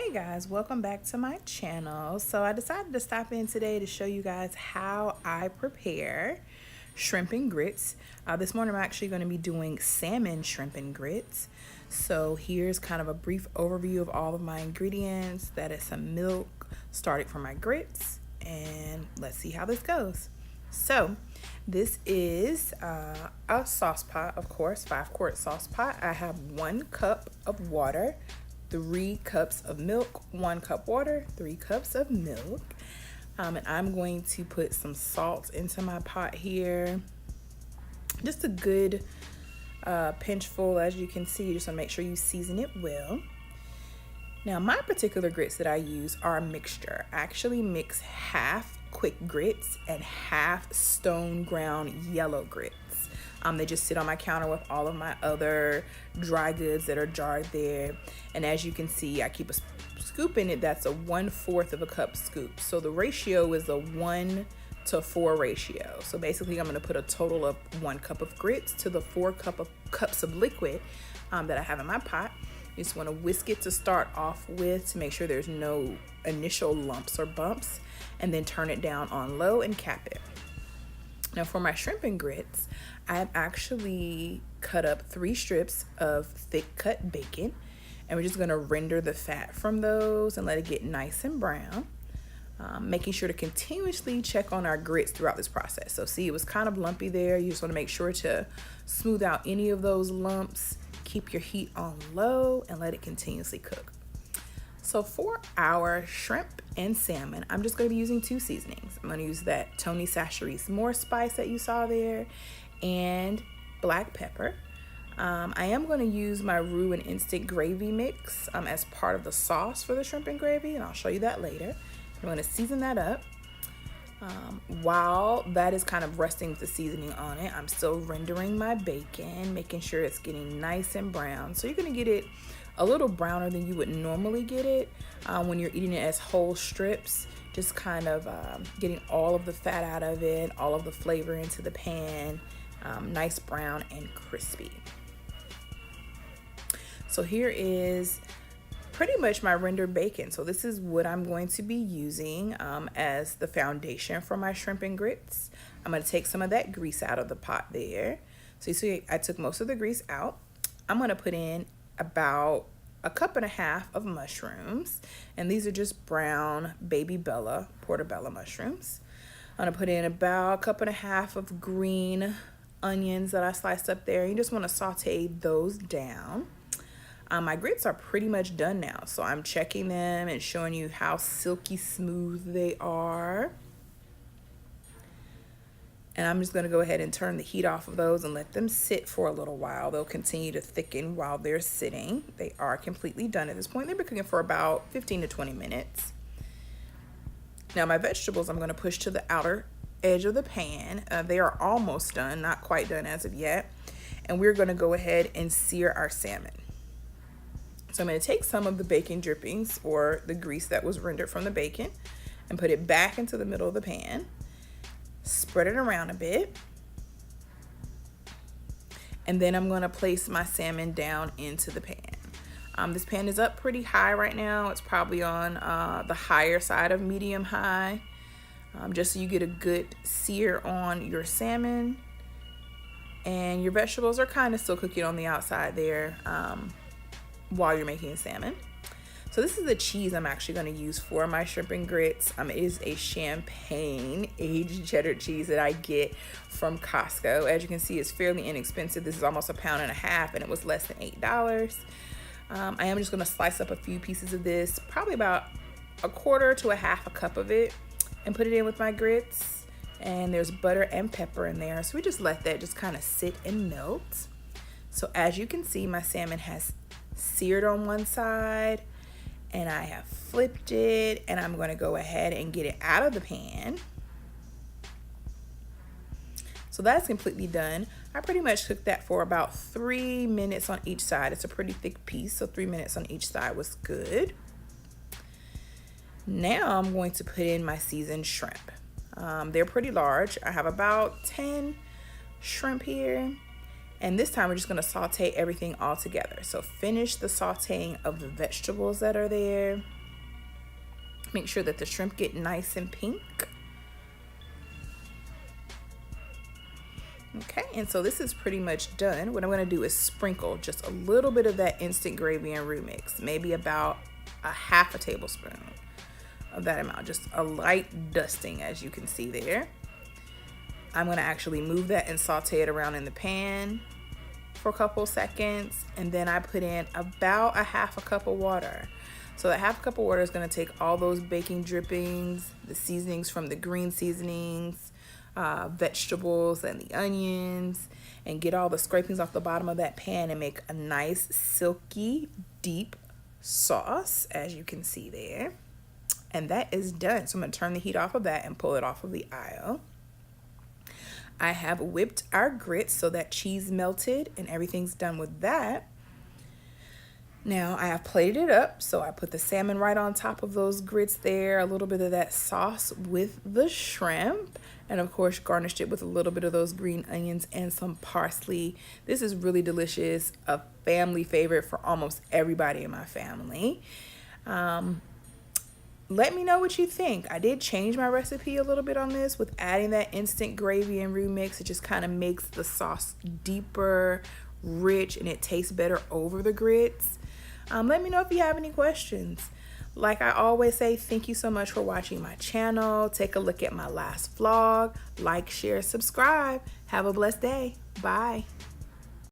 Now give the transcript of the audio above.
Hey guys, welcome back to my channel. So I decided to stop in today to show you guys how I prepare shrimp and grits. This morning I'm actually going to be doing salmon shrimp and grits. So here's kind of a brief overview of all of my ingredients. That is some milk starting for my grits, and let's see how this goes. So this is a sauce pot, of course, 5-quart sauce pot. I have 1 cup of water, 3 cups of milk, 1 cup water, 3 cups of milk. And I'm going to put some salt into my pot here. Just a good pinchful, as you can see. You just want to make sure you season it well. Now, my particular grits that I use are a mixture. I actually mix half quick grits and half stone ground yellow grits. They just sit on my counter with all of my other dry goods that are jarred there. And as you can see, I keep a scoop in it that's a 1/4 of a cup scoop. So the ratio is a 1-to-4 ratio. So basically I'm going to put a total of 1 cup of grits to the 4 cups of liquid that I have in my pot. You just want to whisk it to start off with to make sure there's no initial lumps or bumps, and then turn it down on low and cap it. Now for my shrimp and grits, I've actually cut up 3 strips of thick cut bacon, and we're just going to render the fat from those and let it get nice and brown. Making sure to continuously check on our grits throughout this process. So see, it was kind of lumpy there. You just want to make sure to smooth out any of those lumps. Keep your heat on low and let it continuously cook. So for our shrimp and salmon, I'm just going to be using 2 seasonings. I'm going to use that Tony Chachere's more spice that you saw there and black pepper. I am going to use my roux and instant gravy mix as part of the sauce for the shrimp and gravy, and I'll show you that later. I'm going to season that up. While that is kind of resting with the seasoning on it, I'm still rendering my bacon, making sure it's getting nice and brown. So you're going to get it a little browner than you would normally get it when you're eating it as whole strips. Just kind of getting all of the fat out of it, all of the flavor into the pan, nice brown and crispy. So here is pretty much my rendered bacon. So this is what I'm going to be using as the foundation for my shrimp and grits. I'm going to take some of that grease out of the pot there. So you see I took most of the grease out. I'm going to put in about 1.5 cups of mushrooms, and these are just brown baby bella portobello mushrooms. I'm going to put in about 1.5 cups of green onions that I sliced up there. You just want to saute those down. My grits are pretty much done now, so I'm checking them and showing you how silky smooth they are. And I'm just going to go ahead and turn the heat off of those and let them sit for a little while. They'll continue to thicken while they're sitting. They are completely done at this point. They've been cooking for about 15 to 20 minutes. Now my vegetables I'm going to push to the outer edge of the pan. They are almost done, not quite done as of yet. And we're going to go ahead and sear our salmon. So I'm going to take some of the bacon drippings, or the grease that was rendered from the bacon, and put it back into the middle of the pan. Spread it around a bit. And then I'm going to place my salmon down into the pan. This pan is up pretty high right now. It's probably on the higher side of medium high, just so you get a good sear on your salmon. And your vegetables are kind of still cooking on the outside there while you're making salmon. So this is the cheese I'm actually going to use for my shrimp and grits. It is a champagne aged cheddar cheese that I get from Costco. As you can see, it's fairly inexpensive. This is almost 1.5 pounds, and it was less than $8. I am just going to slice up a few pieces of this, probably about 1/4 to 1/2 cup of it, and put it in with my grits. And there's butter and pepper in there, so we just let that just kind of sit and melt. So as you can see, my salmon has seared on one side, and I have flipped it, and I'm going to go ahead and get it out of the pan. So that's completely done. I pretty much cooked that for about 3 minutes on each side. It's a pretty thick piece, so 3 minutes on each side was good. Now I'm going to put in my seasoned shrimp. They're pretty large. I have about 10 shrimp here. And this time we're just gonna saute everything all together. So finish the sauteing of the vegetables that are there. Make sure that the shrimp get nice and pink. Okay, and so this is pretty much done. What I'm gonna do is sprinkle just a little bit of that instant gravy and roux mix, maybe about a half a tablespoon of that amount, just a light dusting, as you can see there. I'm gonna actually move that and saute it around in the pan for a couple seconds, and then I put in about a half a cup of water. So that half a cup of water is gonna take all those baking drippings, the seasonings from the green seasonings, vegetables and the onions, and get all the scrapings off the bottom of that pan and make a nice silky deep sauce, as you can see there. And that is done. So I'm gonna turn the heat off of that and pull it off of the aisle. I have whipped our grits so that cheese melted and everything's done with that. Now I have plated it up, so I put the salmon right on top of those grits there, a little bit of that sauce with the shrimp, and of course garnished it with a little bit of those green onions and some parsley. This is really delicious, a family favorite for almost everybody in my family. Let me know what you think. I did change my recipe a little bit on this with adding that instant gravy and roux mix. It just kind of makes the sauce deeper, rich, and it tastes better over the grits. Let me know if you have any questions. Like I always say, thank you so much for watching my channel. Take a look at my last vlog. Like, share, subscribe. Have a blessed day. Bye.